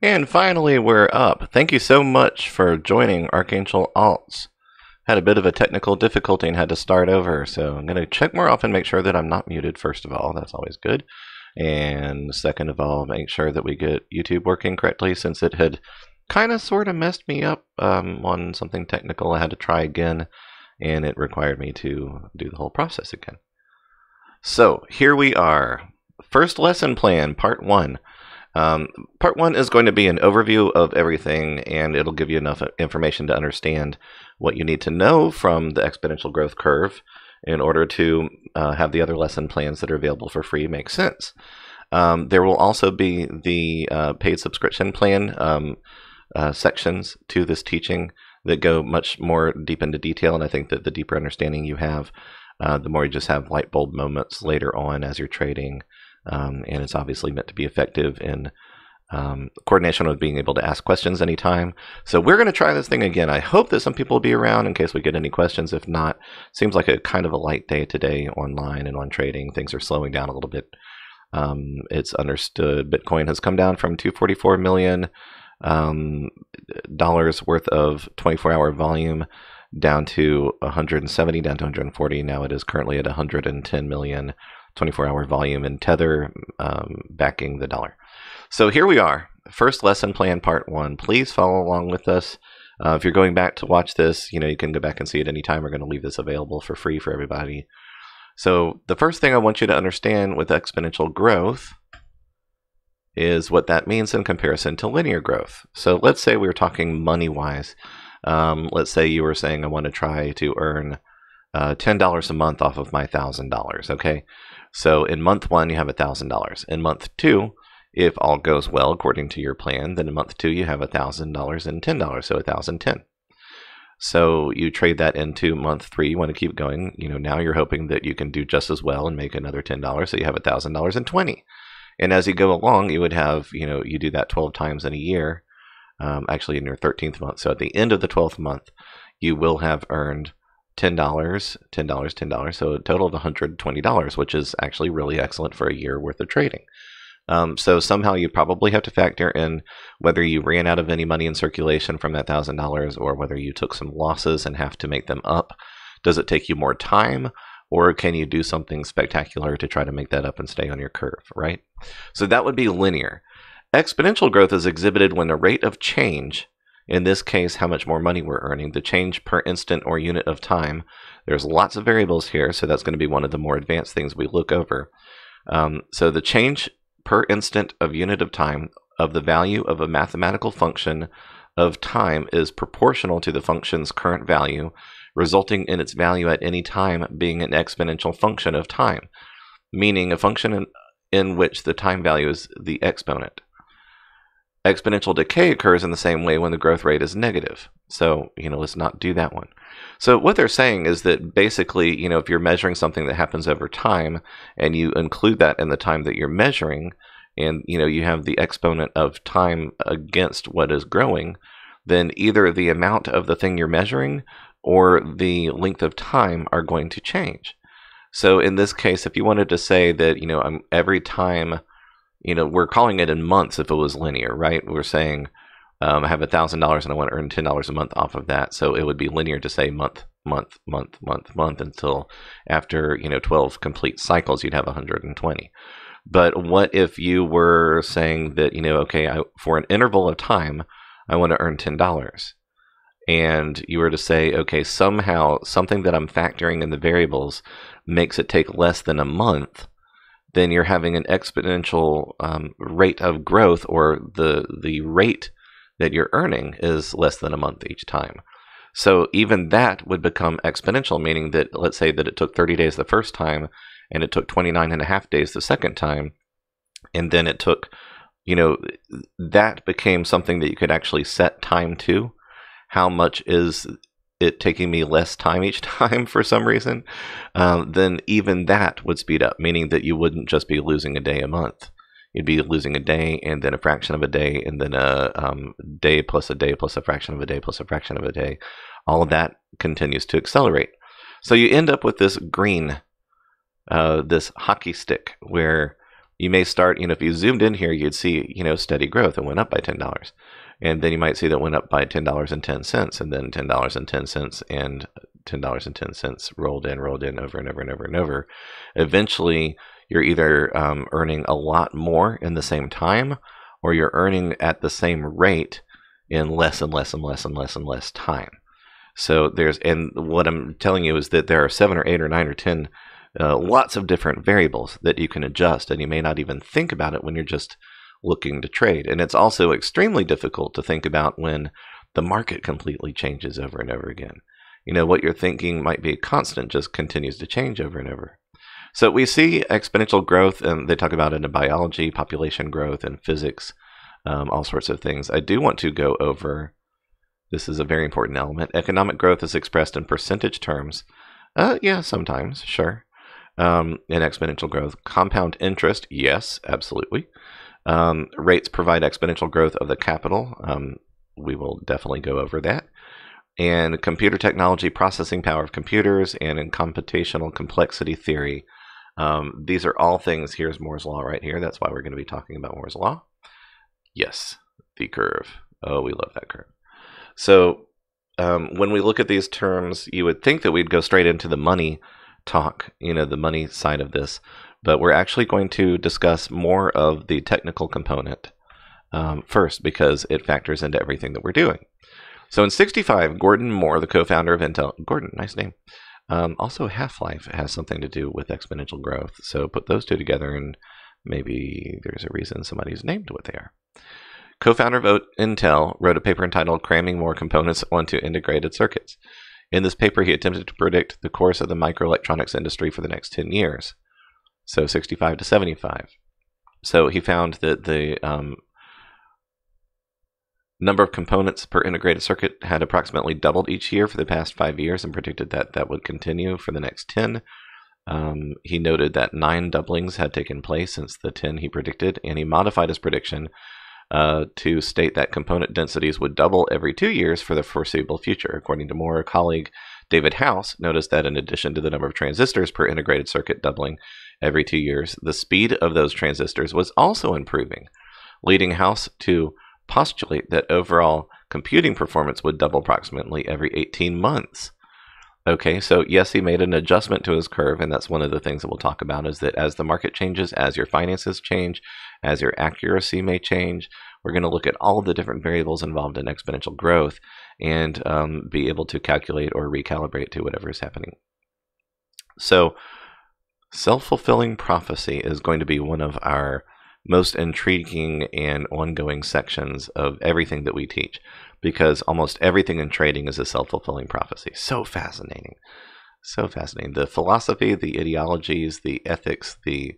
And finally, we're up. Thank you so much for joining Archangel Alts. Had a bit of a technical difficulty and had to start over, so I'm going to check more often, make sure that I'm not muted, first of all. That's always good. And second of all, make sure that we get YouTube working correctly, since it had kind of sort of messed me up on something technical. I had to try again, and it required me to do the whole process again. So here we are. First lesson plan, part 1. Part 1 is going to be an overview of everything, and it'll give you enough information to understand what you need to know from the exponential growth curve in order to have the other lesson plans that are available for free make sense. There will also be the paid subscription plan sections to this teaching that go much more deep into detail, and I think that the deeper understanding you have, the more you just have light bulb moments later on as you're trading. And it's obviously meant to be effective in coordination with being able to ask questions anytime. So we're going to try this thing again. I hope that some people will be around in case we get any questions. If not, seems like a kind of a light day today online and on trading. Things are slowing down a little bit. It's understood Bitcoin has come down from $244 million worth of 24-hour volume down to 170, down to 140. Now it is currently at 110 million 24-hour volume in Tether backing the dollar. So here we are, first lesson plan, part 1. Please follow along with us. If you're going back to watch this, you can go back and see it anytime. We're going to leave this available for free for everybody. So the first thing I want you to understand with exponential growth is what that means in comparison to linear growth. So let's say we were talking money-wise. Let's say you were saying I want to try to earn $10 a month off of my $1,000, okay? So in month 1, you have $1,000. In month 2, if all goes well according to your plan, then in month 2, you have $1,000 and $10, so 1,010. So you trade that into month 3. You want to keep going. Now you're hoping that you can do just as well and make another $10, so you have $1,020. And as you go along, you would have, you do that 12 times in a year, actually in your 13th month. So at the end of the 12th month, you will have earned $10, $10, so a total of $120, which is actually really excellent for a year worth of trading. So somehow you probably have to factor in whether you ran out of any money in circulation from that $1,000 or whether you took some losses and have to make them up. Does it take you more time, or can you do something spectacular to try to make that up and stay on your curve, right? So that would be linear. Exponential growth is exhibited when the rate of change, in this case, how much more money we're earning, the change per instant or unit of time. There's lots of variables here, so that's going to be one of the more advanced things we look over. So the change per instant of unit of time of the value of a mathematical function of time is proportional to the function's current value, resulting in its value at any time being an exponential function of time, meaning a function in which the time value is the exponent. Exponential decay occurs in the same way when the growth rate is negative. So, let's not do that one. So what they're saying is that basically, if you're measuring something that happens over time and you include that in the time that you're measuring, and, you have the exponent of time against what is growing, then either the amount of the thing you're measuring or the length of time are going to change. So in this case, if you wanted to say that, every time, we're calling it in months if it was linear, right? We're saying I have $1,000 and I want to earn $10 a month off of that. So it would be linear to say month until after, 12 complete cycles, you'd have 120. But what if you were saying that, okay, for an interval of time, I want to earn $10. And you were to say, okay, somehow something that I'm factoring in the variables makes it take less than a month, then you're having an exponential rate of growth, or the rate that you're earning is less than a month each time. So even that would become exponential, meaning that let's say that it took 30 days the first time and it took 29 and a half days the second time, and then it took, that became something that you could actually set time to. How much is it taking me less time each time for some reason? Then even that would speed up, meaning that you wouldn't just be losing a day a month. You'd be losing a day and then a fraction of a day and then a day plus a fraction of a day plus a fraction of a day. All of that continues to accelerate. So you end up with this green, this hockey stick where You may start, if you zoomed in here, you'd see, steady growth. It went up by $10. And then you might see that went up by $10.10, and then $10.10 and $10.10 rolled in over and over and over and over. Eventually, you're either earning a lot more in the same time, or you're earning at the same rate in less and less and less and less and less time. So and what I'm telling you is that there are 7 or 8 or 9 or 10 lots of different variables that you can adjust, and you may not even think about it when you're just looking to trade. And it's also extremely difficult to think about when the market completely changes over and over again. What you're thinking might be constant just continues to change over and over. So we see exponential growth, and they talk about it in biology, population growth, and physics, all sorts of things. I do want to go over, this is a very important element. Economic growth is expressed in percentage terms. Yeah, sometimes, sure. In exponential growth. Compound interest, yes, absolutely. Rates provide exponential growth of the capital. We will definitely go over that. And computer technology, processing power of computers, and in computational complexity theory. These are all things. Here's Moore's Law right here. That's why we're going to be talking about Moore's Law. Yes, the curve. Oh, we love that curve. So when we look at these terms, you would think that we'd go straight into the money talk, the money side of this. But we're actually going to discuss more of the technical component first, because it factors into everything that we're doing. So in 65, Gordon Moore, the co-founder of Intel, Gordon, nice name. Also, Half-Life has something to do with exponential growth. So put those two together, and maybe there's a reason somebody's named what they are. Co-founder of Intel wrote a paper entitled Cramming More Components onto Integrated Circuits. In this paper, he attempted to predict the course of the microelectronics industry for the next 10 years. So 65 to 75. So he found that the number of components per integrated circuit had approximately doubled each year for the past 5 years, and predicted that that would continue for the next 10. He noted that 9 doublings had taken place since the 10 he predicted, and he modified his prediction to state that component densities would double every 2 years for the foreseeable future. According to Moore, colleague David House noticed that in addition to the number of transistors per integrated circuit doubling every 2 years, the speed of those transistors was also improving, leading House to postulate that overall computing performance would double approximately every 18 months. Okay, so yes, he made an adjustment to his curve, and that's one of the things that we'll talk about, is that as the market changes, as your finances change, as your accuracy may change, we're going to look at all of the different variables involved in exponential growth and be able to calculate or recalibrate to whatever is happening. So self-fulfilling prophecy is going to be one of our most intriguing and ongoing sections of everything that we teach, because almost everything in trading is a self-fulfilling prophecy. So fascinating. So fascinating. The philosophy, the ideologies, the ethics, the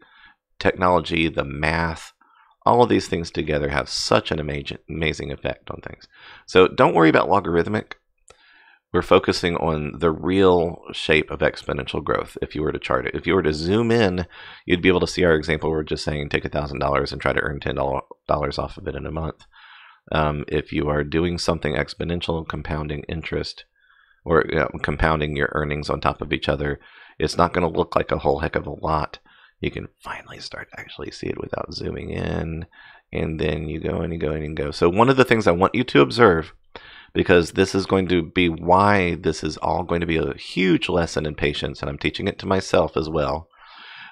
technology, the math, all of these things together have such an amazing effect on things. So don't worry about logarithmic. We're focusing on the real shape of exponential growth. If you were to chart it, if you were to zoom in, you'd be able to see our example. We're just saying take $1,000 and try to earn $10 off of it in a month. If you are doing something exponential, compounding interest, or compounding your earnings on top of each other, it's not going to look like a whole heck of a lot. You can finally start to actually see it without zooming in, and then you go and you go and you go. So one of the things I want you to observe, because this is going to be why this is all going to be a huge lesson in patience, and I'm teaching it to myself as well,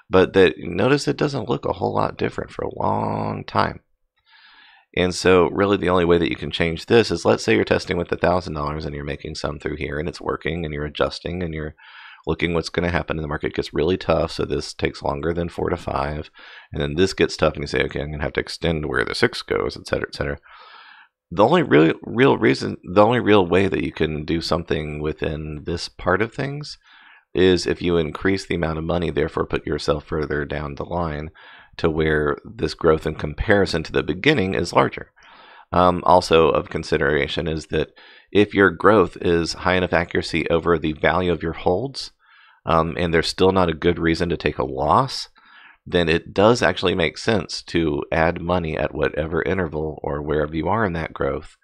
but that notice it doesn't look a whole lot different for a long time. And so really the only way that you can change this is, let's say you're testing with $1,000 and you're making some through here and it's working, and you're adjusting and you're looking what's going to happen, and the market gets really tough, so this takes longer than 4 to 5, and then this gets tough and you say, okay, I'm going to have to extend where the 6 goes, etc., etc. The only real way that you can do something within this part of things is if you increase the amount of money, therefore put yourself further down the line to where this growth in comparison to the beginning is larger. Also of consideration is that if your growth is high enough accuracy over the value of your holds, and there's still not a good reason to take a loss, then it does actually make sense to add money at whatever interval or wherever you are in that growth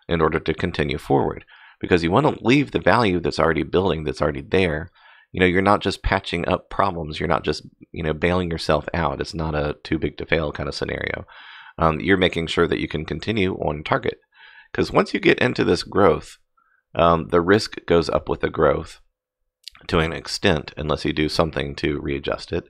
in order to continue forward. Because you want to leave the value that's already building, that's already there. you're not just patching up problems. You're not just, bailing yourself out. It's not a too big to fail kind of scenario. You're making sure that you can continue on target. Because once you get into this growth, the risk goes up with the growth to an extent, unless you do something to readjust it.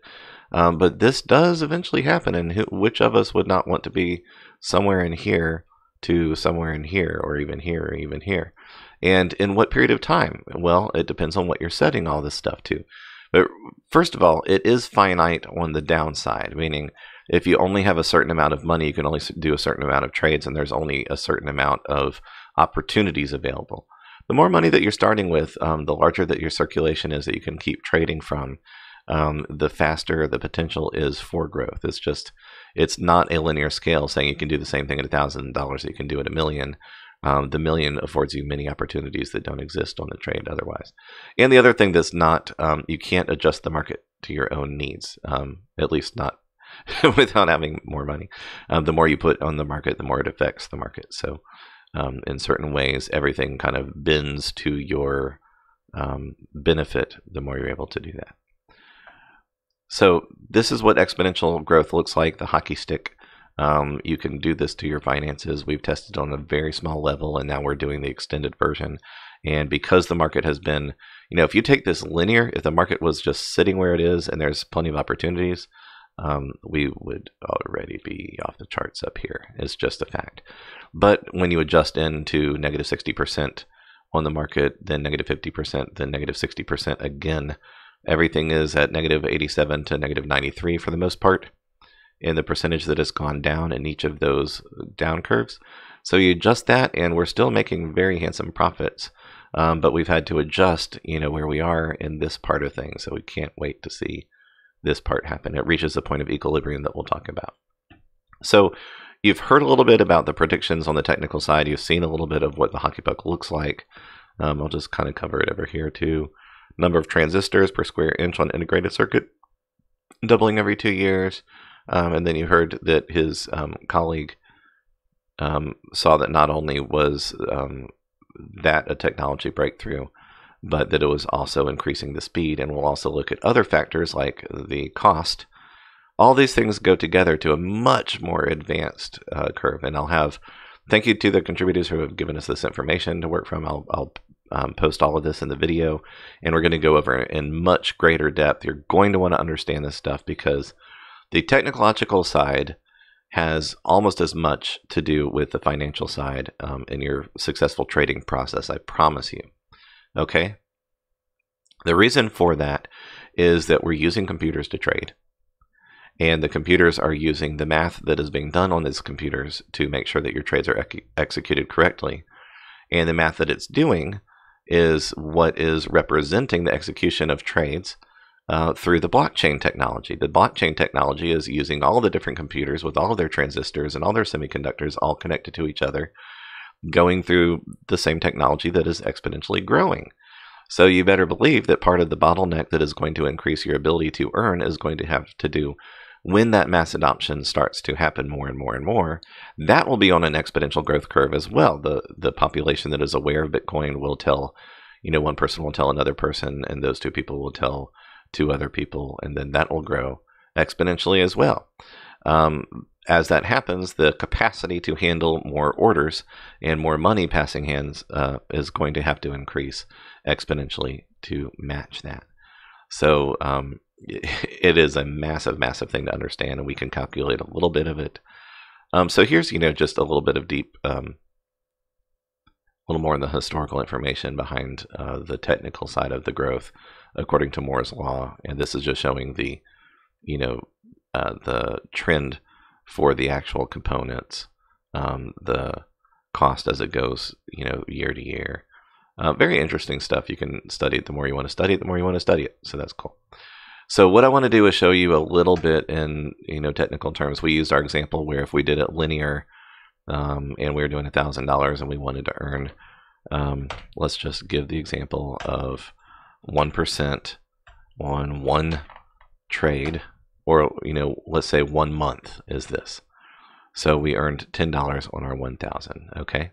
But this does eventually happen, and which of us would not want to be somewhere in here to somewhere in here, or even here, or even here? And in what period of time? Well, it depends on what you're setting all this stuff to. But first of all, it is finite on the downside, meaning if you only have a certain amount of money, you can only do a certain amount of trades, and there's only a certain amount of opportunities available. The more money that you're starting with, the larger that your circulation is that you can keep trading from, the faster the potential is for growth. It's not a linear scale saying you can do the same thing at $1,000 that you can do at $1 million. The million affords you many opportunities that don't exist on the trade otherwise. And the other thing that's not, you can't adjust the market to your own needs, at least not without having more money. The more you put on the market, the more it affects the market. So in certain ways, everything kind of bends to your benefit the more you're able to do that. So this is what exponential growth looks like, the hockey stick. You can do this to your finances. We've tested on a very small level, and now we're doing the extended version. And because the market has been, if you take this linear, if the market was just sitting where it is and there's plenty of opportunities, we would already be off the charts up here. It's just a fact. But when you adjust into negative 60% on the market, then negative 50%, then negative 60% again, everything is at negative 87 to negative 93 for the most part, in the percentage that has gone down in each of those down curves. So you adjust that, and we're still making very handsome profits. But we've had to adjust, where we are in this part of things. So we can't wait to see this part happen. It reaches a point of equilibrium that we'll talk about. So you've heard a little bit about the predictions on the technical side. You've seen a little bit of what the hockey puck looks like. I'll just kind of cover it over here too. Number of transistors per square inch on integrated circuit, doubling every 2 years. And then you heard that his colleague saw that not only was that a technology breakthrough, but that it was also increasing the speed. And we'll also look at other factors like the cost. All these things go together to a much more advanced curve. And thank you to the contributors who have given us this information to work from. I'll post all of this in the video, and we're going to go over in much greater depth. You're going to want to understand this stuff because the technological side has almost as much to do with the financial side in your successful trading process, I promise you. Okay? The reason for that is that we're using computers to trade. And the computers are using the math that is being done on these computers to make sure that your trades are executed correctly. And the math that it's doing is what is representing the execution of trades through the blockchain technology. The blockchain technology is using all the different computers with all of their transistors and all their semiconductors all connected to each other, going through the same technology that is exponentially growing. So you better believe that part of the bottleneck that is going to increase your ability to earn is going to have to do when that mass adoption starts to happen more and more and more. That will be on an exponential growth curve as well. The population that is aware of Bitcoin will tell, one person will tell another person, and those two people will tell two other people, and then that will grow exponentially as well. As that happens, the capacity to handle more orders and more money passing hands is going to have to increase exponentially to match that. So it is a massive, massive thing to understand, and we can calculate a little bit of it. So here's, just a little bit of deep, a little more in the historical information behind the technical side of the growth according to Moore's law. And this is just showing the, the trend for the actual components, the cost as it goes, year to year. Very interesting stuff. You can study it the more you want to study it, the more you want to study it. So that's cool. So what I want to do is show you a little bit in, technical terms. We used our example where if we did it linear and we were doing $1,000 and we wanted to earn, let's just give the example of 1% on one trade, or, let's say 1 month is this. So we earned $10 on our 1,000, okay?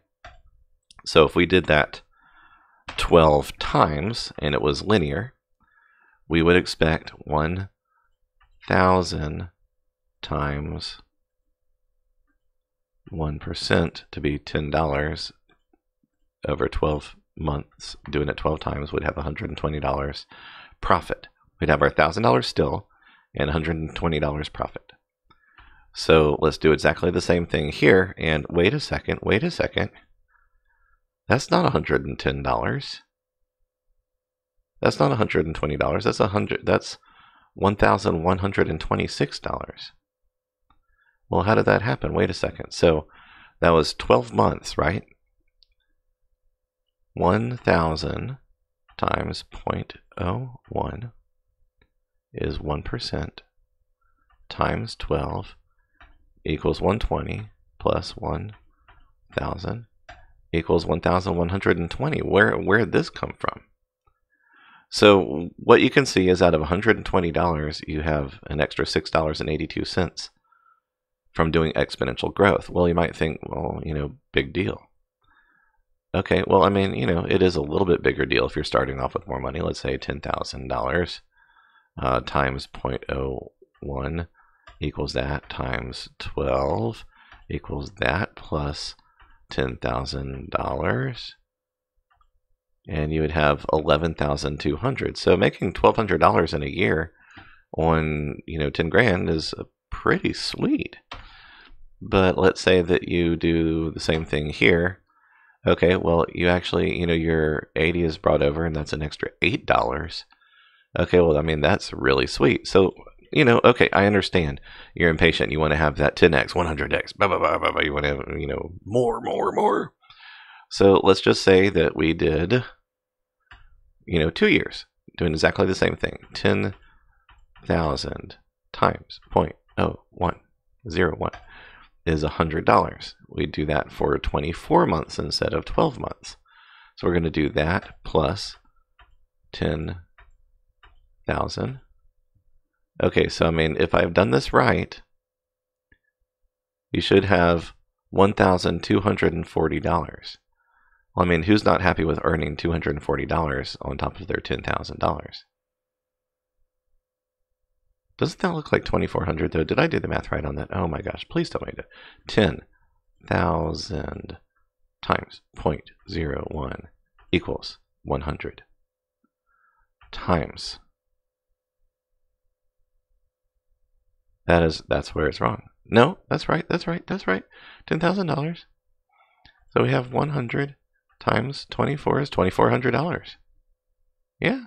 So if we did that 12 times and it was linear, we would expect 1,000 times 1% to be $10 over 12 months. Doing it 12 times would have $120 profit. We'd have our $1,000 still and $120 profit. So let's do exactly the same thing here. And wait a second. That's not $110. That's not $120. That's $1,126. Well, how did that happen? Wait a second. So that was 12 months, right? 1,000 times 0.01 is 1% times 12 equals 120 plus 1,000 equals 1,120. Where did this come from? So what you can see is out of $120, you have an extra $6.82 from doing exponential growth. Well, you might think, well, big deal. Okay, well, I mean, it is a little bit bigger deal if you're starting off with more money. Let's say $10,000 times 0.01 equals that, times 12 equals that, plus $10,000. And you would have $11,200. So making $1,200 in a year on 10 grand is pretty sweet. But let's say that you do the same thing here. Okay, well, you actually, your 80 is brought over, and that's an extra $8. Okay, well, I mean, that's really sweet. So, okay, I understand. You're impatient. You want to have that 10x, 100x, blah, blah, blah, blah, blah. You want to have, more. So let's just say that we did, 2 years, doing exactly the same thing. 10,000 times 0.0101 is $100. We do that for 24 months instead of 12 months. So we're going to do that plus 10,000. Okay, so I mean, if I've done this right, you should have $1,240. Well, I mean, who's not happy with earning $240 on top of their $10,000? Doesn't that look like 2,400 though? Did I do the math right on that? Oh my gosh, please tell me to. 10,000 times 0.01 equals 100 times. That's where it's wrong. No, that's right. $10,000. So we have 100 times 24 is $2,400. Yeah.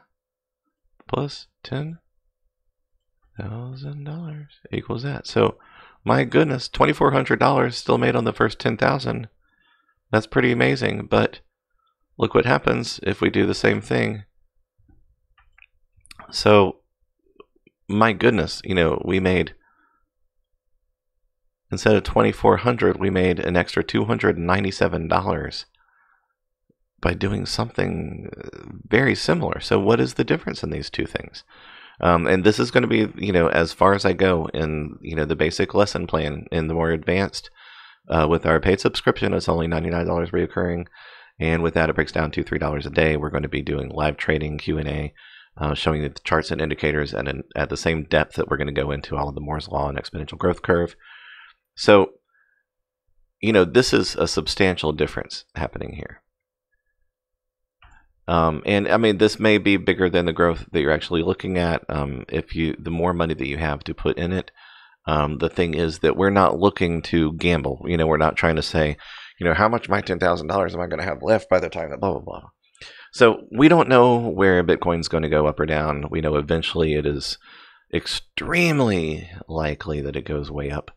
Plus $10,000 equals that. So, my goodness, $2,400 still made on the first 10,000. That's pretty amazing. But look what happens if we do the same thing. So, my goodness, we made, instead of $2,400, we made an extra $297 by doing something very similar. So what is the difference in these two things? And this is going to be, as far as I go in, the basic lesson plan. In the more advanced, with our paid subscription, it's only $99 reoccurring. And with that, it breaks down to $3 a day. We're going to be doing live trading, Q&A, showing you the charts and indicators, and at the same depth that we're going to go into all of the Moore's Law and Exponential Growth Curve. So, this is a substantial difference happening here. And I mean, this may be bigger than the growth that you're actually looking at. The more money that you have to put in it, the thing is that we're not looking to gamble. We're not trying to say, how much of my $10,000 am I going to have left by the time that blah, blah, blah. So we don't know where Bitcoin's going to go up or down. We know eventually it is extremely likely that it goes way up.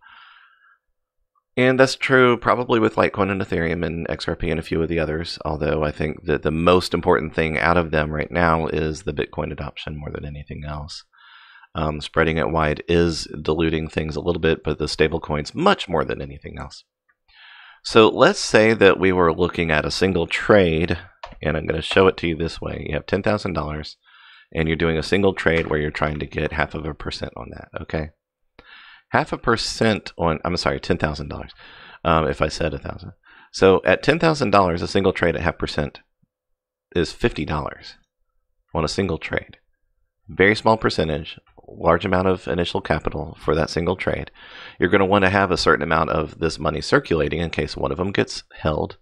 And that's true probably with Litecoin and Ethereum and XRP and a few of the others, although I think that the most important thing out of them right now is the Bitcoin adoption more than anything else. Spreading it wide is diluting things a little bit, but the stable coins much more than anything else. So let's say that we were looking at a single trade, and I'm going to show it to you this way. You have $10,000, and you're doing a single trade where you're trying to get 0.5% on that, okay? 0.5% on, I'm sorry, $10,000, if I said 1,000. So at $10,000, a single trade at 0.5% is $50 on a single trade. very small percentage, large amount of initial capital for that single trade, you're going to want to have a certain amount of this money circulating in case one of them gets held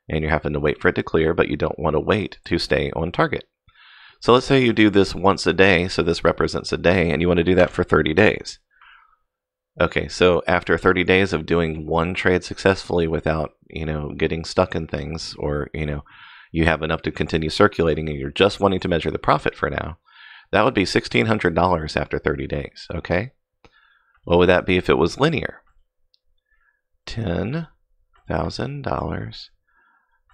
and you're having to wait for it to clear, but you don't want to wait to stay on target. So let's say you do this once a day, so this represents a day, and you want to do that for 30 days. Okay, so after 30 days of doing one trade successfully without, getting stuck in things, or, you have enough to continue circulating and you're just wanting to measure the profit for now, that would be $1,600 after 30 days, okay? What would that be if it was linear? $10,000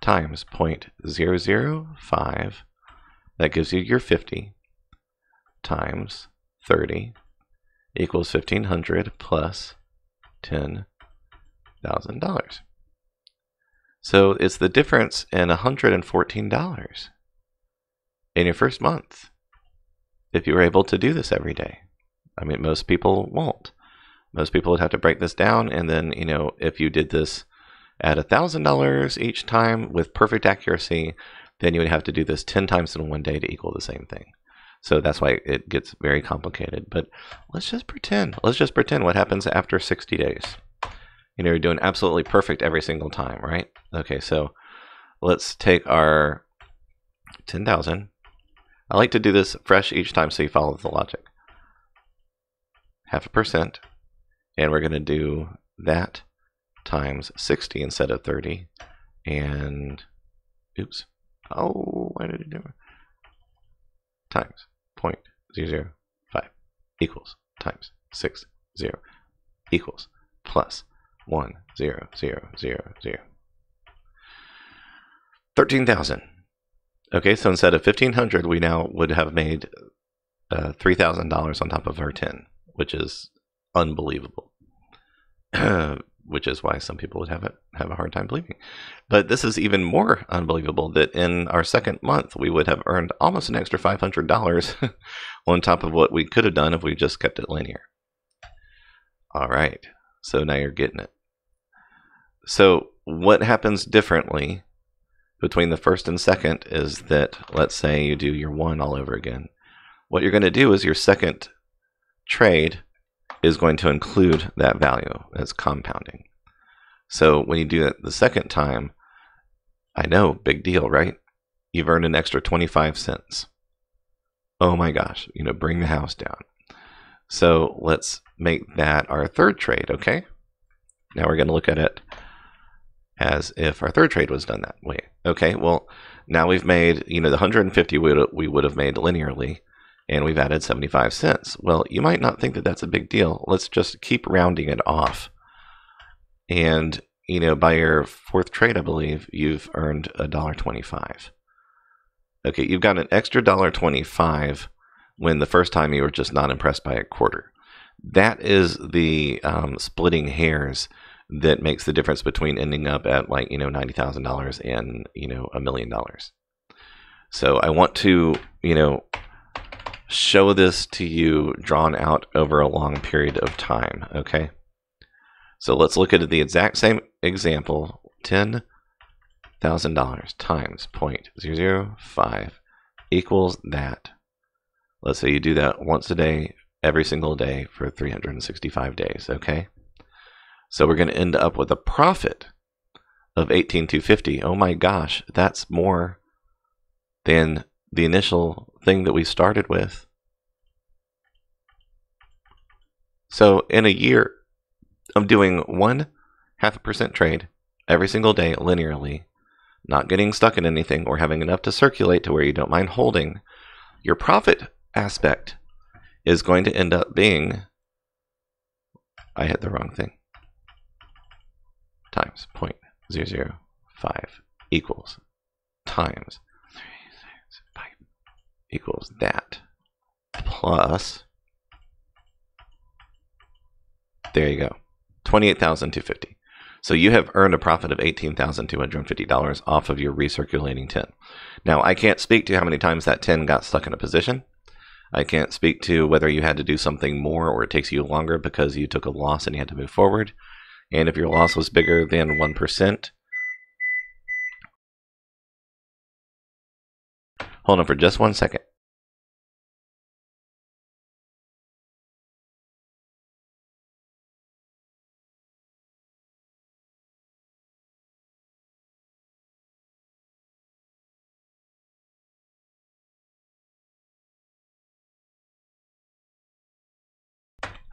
times 0.005, that gives you your 50, times 30 equals 1,500 plus $10,000. So it's the difference in $114 in your first month if you were able to do this every day. I mean, most people won't. Most people would have to break this down, and then, if you did this at $1,000 each time with perfect accuracy, then you would have to do this 10 times in one day to equal the same thing. So that's why it gets very complicated. But let's just pretend. Let's just pretend what happens after 60 days. You're doing absolutely perfect every single time, right? Okay, so let's take our 10,000. I like to do this fresh each time so you follow the logic. 0.5%. And we're going to do that times 60 instead of 30. And, oops. Oh, why did it do it? Times 0.005 equals times 60 equals plus 1,000,000. 13,000. Okay, so instead of 1,500, we now would have made $3,000 on top of our 10, which is unbelievable. Which is why some people would have a hard time believing. But this is even more unbelievable that in our second month, we would have earned almost an extra $500 on top of what we could have done if we just kept it linear. All right, so now you're getting it. So what happens differently between the first and second is that, let's say you do your one all over again. What you're going to do is your second trade is going to include that value as compounding. So when you do it the second time, I know, big deal, right? You've earned an extra 25 cents. Oh my gosh, bring the house down. So let's make that our third trade, okay? Now we're going to look at it as if our third trade was done that way. Okay, well, now we've made, the 150 we would have made linearly, and we've added 75 cents. Well, you might not think that that's a big deal. Let's just keep rounding it off. And, by your fourth trade, I believe, you've earned $1.25. Okay, you've got an extra $1.25 when the first time you were just not impressed by a quarter. That is the splitting hairs that makes the difference between ending up at $90,000 and, $1 million. So I want to, show this to you drawn out over a long period of time, okay? So let's look at the exact same example. $10,000 times 0.005 equals that. Let's say you do that once a day, every single day for 365 days, okay? So we're going to end up with a profit of $18,250. Oh my gosh, that's more than the initial thing that we started with. So in a year of doing 0.5% trade every single day linearly, not getting stuck in anything or having enough to circulate to where you don't mind holding, your profit aspect is going to end up being, I hit the wrong thing, times 0.005 equals times 365 equals that plus, there you go, $28,250. So you have earned a profit of $18,250 off of your recirculating 10. Now, I can't speak to how many times that 10 got stuck in a position. I can't speak to whether you had to do something more or it takes you longer because you took a loss and you had to move forward. And if your loss was bigger than 1%, hold on for just 1 second.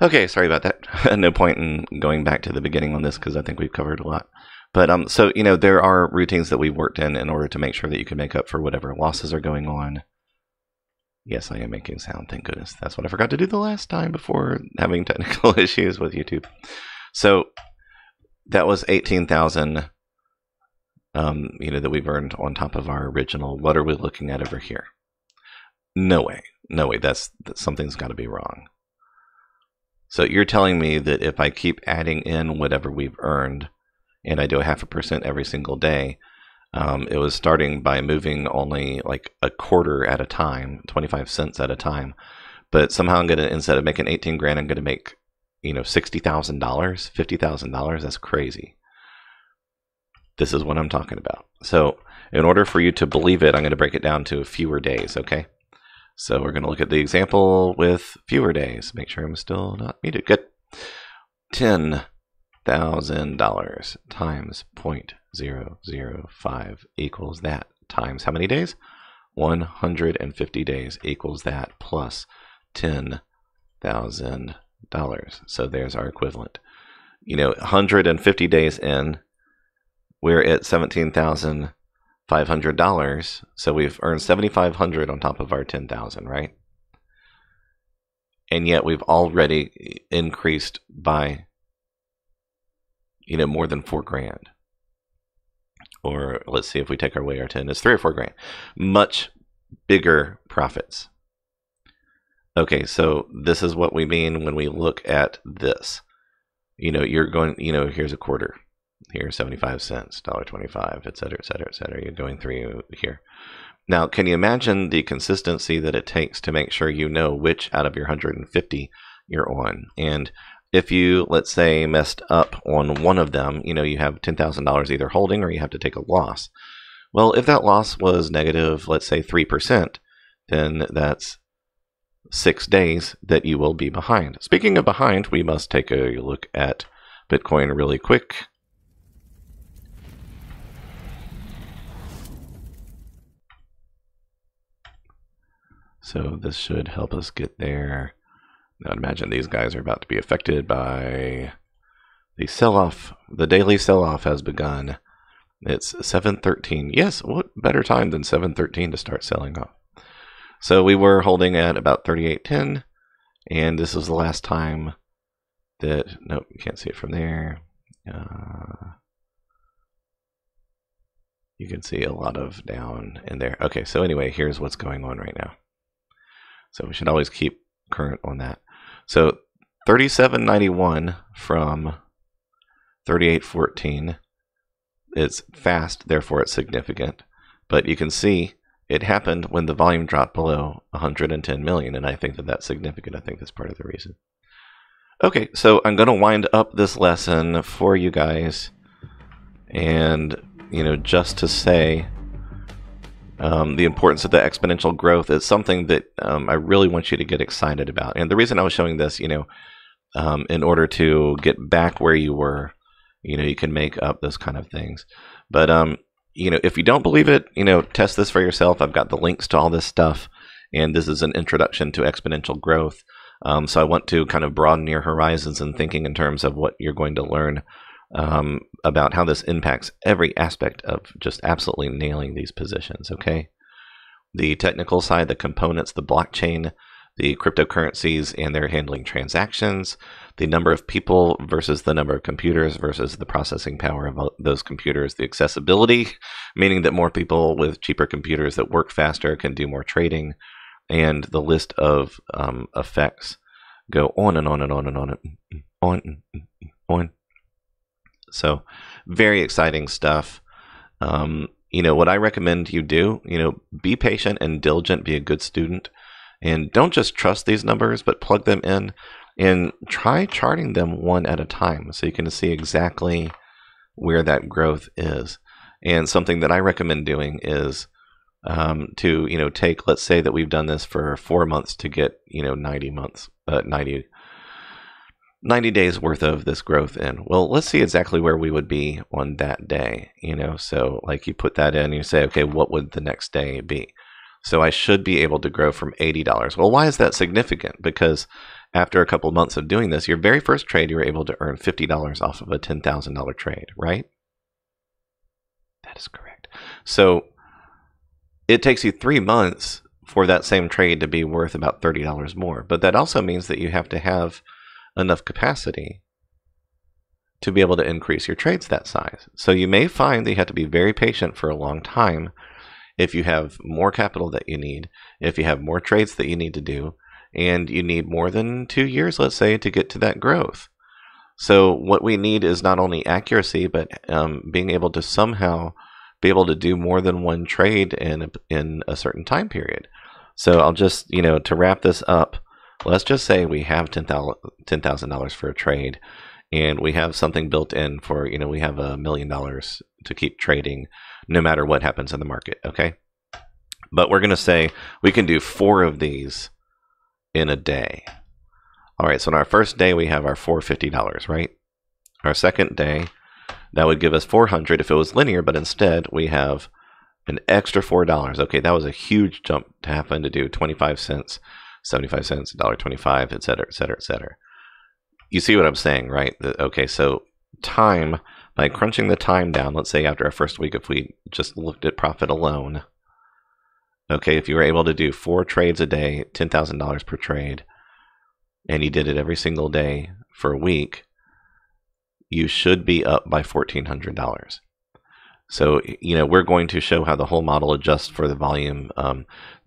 Okay, sorry about that. No point in going back to the beginning on this because I think we've covered a lot. But so there are routines that we've worked in order to make sure that you can make up for whatever losses are going on. Yes, I am making sound, thank goodness. That's what I forgot to do the last time before having technical issues with YouTube. So that was 18,000, that we've earned on top of our original. What are we looking at over here? No way. That something's got to be wrong. So you're telling me that if I keep adding in whatever we've earned, and I do 0.5% every single day, it was starting by moving only like a quarter at a time, 25 cents at a time. But somehow I'm going to, instead of making 18 grand, I'm going to make, $60,000, $50,000. That's crazy. This is what I'm talking about. So in order for you to believe it, I'm going to break it down to fewer days, okay? So we're going to look at the example with fewer days. Make sure I'm still not muted. Good. $10,000 times 0.005 equals that. Times how many days? 150 days equals that plus $10,000. So there's our equivalent. 150 days in, we're at $17,500. So we've earned $7,500 on top of our $10,000, right? And yet we've already increased by more than $4 grand. Or let's see, if we take away our 10, it's $3 or $4 grand. Much bigger profits. Okay, so this is what we mean when we look at this. You're going, here's a quarter. Here's 75 cents, $1.25, et cetera, et cetera, et cetera. You're going through here. Now, can you imagine the consistency that it takes to make sure you know which out of your 150 you're on? And if you, let's say, messed up on one of them, you have $10,000 either holding or you have to take a loss. Well, if that loss was negative, let's say 3%, then that's 6 days that you will be behind. Speaking of behind, we must take a look at Bitcoin really quick. So this should help us get there. Now imagine these guys are about to be affected by the sell-off. The daily sell-off has begun. It's 7:13. Yes, what better time than 7:13 to start selling off? So we were holding at about 38.10, and this is the last time that, nope, you can't see it from there. You can see a lot of down in there. Okay, so anyway, here's what's going on right now. So we should always keep current on that. So 37.91 from 38.14. It's fast, therefore it's significant. But you can see it happened when the volume dropped below 110 million, and I think that that's significant. I think that's part of the reason. Okay, so I'm going to wind up this lesson for you guys. And, just to say, the importance of the exponential growth is something that I really want you to get excited about. And the reason I was showing this, in order to get back where you were, you can make up those kind of things. But, if you don't believe it, test this for yourself. I've got the links to all this stuff. And this is an introduction to exponential growth. So I want to kind of broaden your horizons and thinking in terms of what you're going to learn about how this impacts every aspect of just absolutely nailing these positions, okay? The technical side, the components, the blockchain, the cryptocurrencies and their handling transactions, the number of people versus the number of computers versus the processing power of those computers, the accessibility, meaning that more people with cheaper computers that work faster can do more trading, and the list of effects go on and on and on and on and on. So very exciting stuff. What I recommend you do, be patient and diligent, be a good student, and don't just trust these numbers, but plug them in and try charting them one at a time so you can see exactly where that growth is. And something that I recommend doing is to, take, let's say that we've done this for 4 months to get, 90 days worth of this growth in. Well, let's see exactly where we would be on that day, so like you put that in and you say, okay, what would the next day be? So I should be able to grow from $80. Well, why is that significant? Because after a couple of months of doing this, your very first trade, you were able to earn $50 off of a $10,000 trade, right? That is correct. So it takes you 3 months for that same trade to be worth about $30 more. But that also means that you have to have enough capacity to be able to increase your trades that size. So you may find that you have to be very patient for a long time if you have more capital that you need, if you have more trades that you need to do, and you need more than 2 years, let's say, to get to that growth. So what we need is not only accuracy, but being able to somehow be able to do more than one trade in a certain time period. So I'll just, to wrap this up, let's just say we have $10,000 for a trade, and we have something built in for, we have $1 million to keep trading no matter what happens in the market, okay? But we're going to say we can do 4 of these in a day. All right, so on our first day, we have our $450, right? Our second day, that would give us $400 if it was linear, but instead we have an extra $4. Okay, that was a huge jump to happen to do 25 cents, 75 cents, $1.25, et cetera, et cetera, et cetera. You see what I'm saying, right? Okay, so time, by crunching the time down, let's say after our first week, if we just looked at profit alone, okay, if you were able to do 4 trades a day, $10,000 per trade, and you did it every single day for a week, you should be up by $1,400. So, we're going to show how the whole model adjusts for the volume.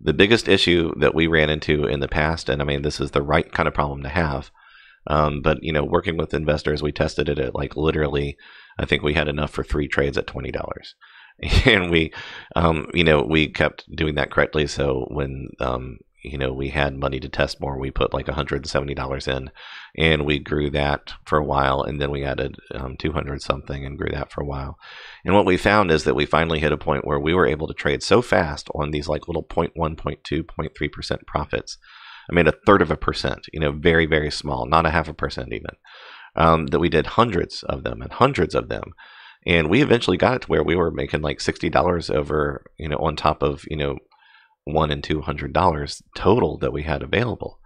The biggest issue that we ran into in the past, and I mean, this is the right kind of problem to have, but, working with investors, we tested it at literally, I think we had enough for 3 trades at $20. And we, we kept doing that correctly. So when, we had money to test more, we put $170 in, and we grew that for a while. And then we added 200 something and grew that for a while. And what we found is that we finally hit a point where we were able to trade so fast on these little 0.1, 0.2, 0.3% profits. I mean, 1/3%, very, very small, not 0.5% even, that we did hundreds of them and hundreds of them. And we eventually got it to where we were making $60 over, on top of, $100 and $200 total that we had available.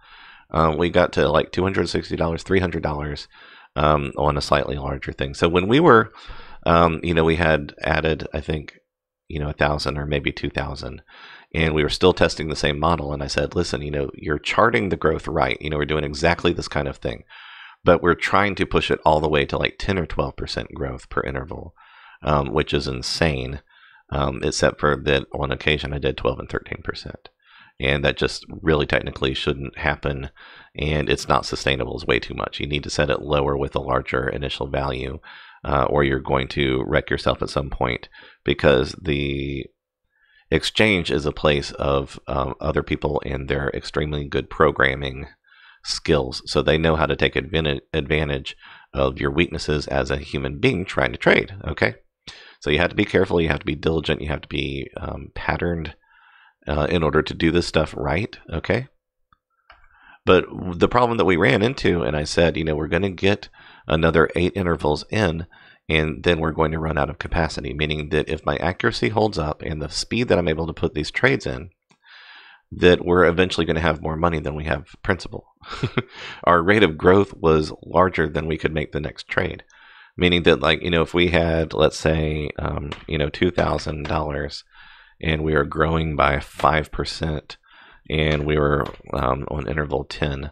We got to $260, $300 on a slightly larger thing. So when we were, we had added, I think, 1,000 or maybe 2,000, and we were still testing the same model. And I said, listen, you're charting the growth right. We're doing exactly this kind of thing, but we're trying to push it all the way to 10 or 12% growth per interval, which is insane. Except for that on occasion I did 12 and 13. And that just really technically shouldn't happen, and it's not sustainable. It's way too much. You need to set it lower with a larger initial value, or you're going to wreck yourself at some point, because the exchange is a place of other people and their extremely good programming skills. So they know how to take advantage of your weaknesses as a human being trying to trade, okay? So you have to be careful, you have to be diligent, you have to be patterned in order to do this stuff right, okay? But the problem that we ran into, and I said, we're going to get another 8 intervals in, and then we're going to run out of capacity, meaning that if my accuracy holds up and the speed that I'm able to put these trades in, that we're eventually going to have more money than we have principal. Our rate of growth was larger than we could make the next trade. Meaning that, if we had, let's say, $2,000 and we were growing by 5% and we were on interval 10,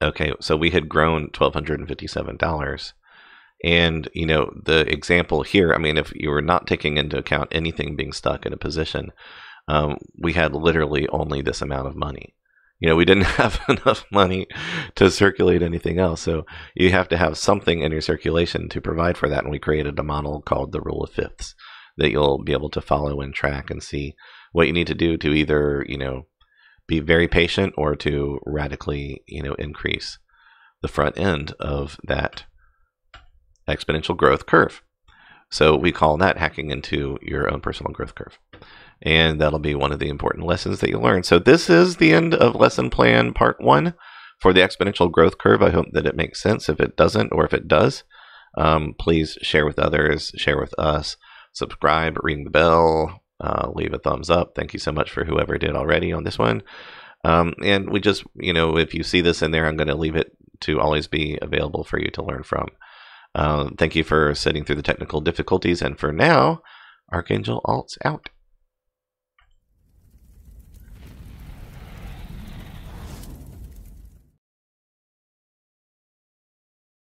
okay, so we had grown $1,257. And, the example here, I mean, if you were not taking into account anything being stuck in a position, we had literally only this amount of money. We didn't have enough money to circulate anything else. So you have to have something in your circulation to provide for that. And we created a model called the rule of fifths that you'll be able to follow and track and see what you need to do to either, be very patient or to radically, increase the front end of that exponential growth curve. So we call that hacking into your own personal growth curve. And that'll be one of the important lessons that you learn. So this is the end of lesson plan part 1 for the exponential growth curve. I hope that it makes sense. If it doesn't, or if it does, please share with others, share with us, subscribe, ring the bell, leave a thumbs up. Thank you so much for whoever did already on this one. And we just, if you see this in there, I'm going to leave it to always be available for you to learn from. Thank you for sitting through the technical difficulties. And for now, Archangel Alts out.